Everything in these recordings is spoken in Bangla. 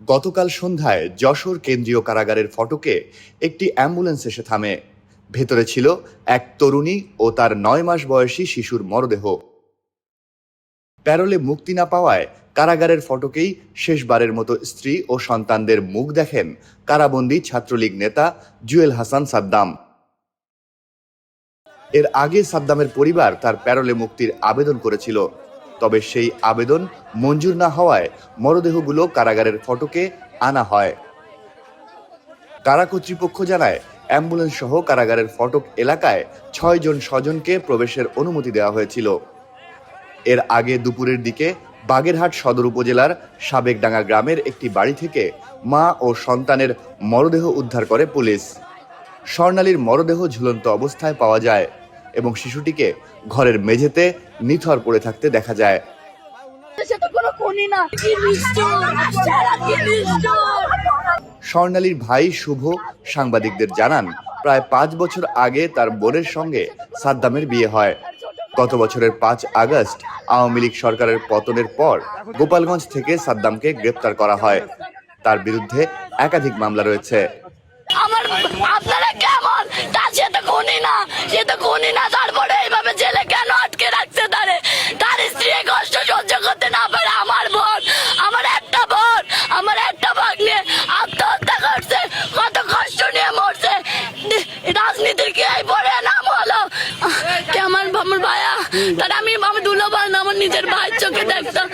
গতকাল সন্ধ্যায় যশোর কেন্দ্রীয় কারাগারের ফটকে একটি অ্যাম্বুলেন্স এসে থামে। ভেতরে ছিল এক তরুণী ও তার ৯ মাস বয়সী শিশুর মরদেহ। প্যারোলে মুক্তি না পাওয়ায় কারাগারের ফটকেই শেষবারের মতো স্ত্রী ও সন্তানদের মুখ দেখেন কারাবন্দী ছাত্রলীগ নেতা জুয়েল হাসান সাদ্দাম। এর আগে সাদ্দামের পরিবার তার প্যারোলে মুক্তির আবেদন করেছিল, তবে সেই আবেদন মঞ্জুর না হওয়ায় মরদেহগুলো কারাগারের ফটকে আনা হয়। কারা কর্তৃপক্ষ জানায়, অ্যাম্বুলেন্স সহ কারাগারের ফটক এলাকায় ৬ জন স্বজনকে প্রবেশের অনুমতি দেওয়া হয়েছিল। এর আগে দুপুরের দিকে বাগেরহাট সদর উপজেলার সাবেকডাঙ্গা গ্রামের একটি বাড়ি থেকে মা ও সন্তানের মরদেহ উদ্ধার করে পুলিশ। স্বর্ণালীর মরদেহ ঝুলন্ত অবস্থায় পাওয়া যায় এবং শিশুটিকে ঘরের মেঝেতে নিথর পড়ে থাকতে দেখা যায়। স্বর্ণালীর ভাই শুভ সাংবাদিকদের জানান, প্রায় ৫ বছর আগে তার বোনের সঙ্গে সাদ্দামের বিয়ে হয়। গত বছরের ৫ আগস্ট আওয়ামী লীগ সরকারের পতনের পর গোপালগঞ্জ থেকে সাদ্দামকে গ্রেপ্তার করা হয়। তার বিরুদ্ধে একাধিক মামলা রয়েছে। আপনারা কেমন সে তো খুনি না তারপরে এইভাবে জেলে কেন আটকে রাখছে তার স্ত্রী কষ্ট সহ্য করতে না পারে। আমার একটা ভাগ্নে আত্মহত্যা করছে, কত কষ্ট নিয়ে মরছে। রাজনীতির কি এই পরে নাম হলো কি আমার ভাইয়া, তার আমি দুলো ভাই না, আমার নিজের ভাই চোখে দেখতাম,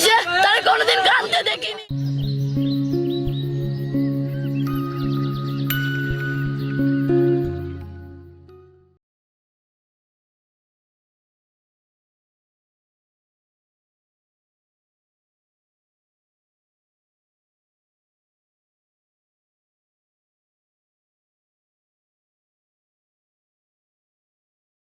সে তার কোনোদিন কাঁদতে দেখিনি।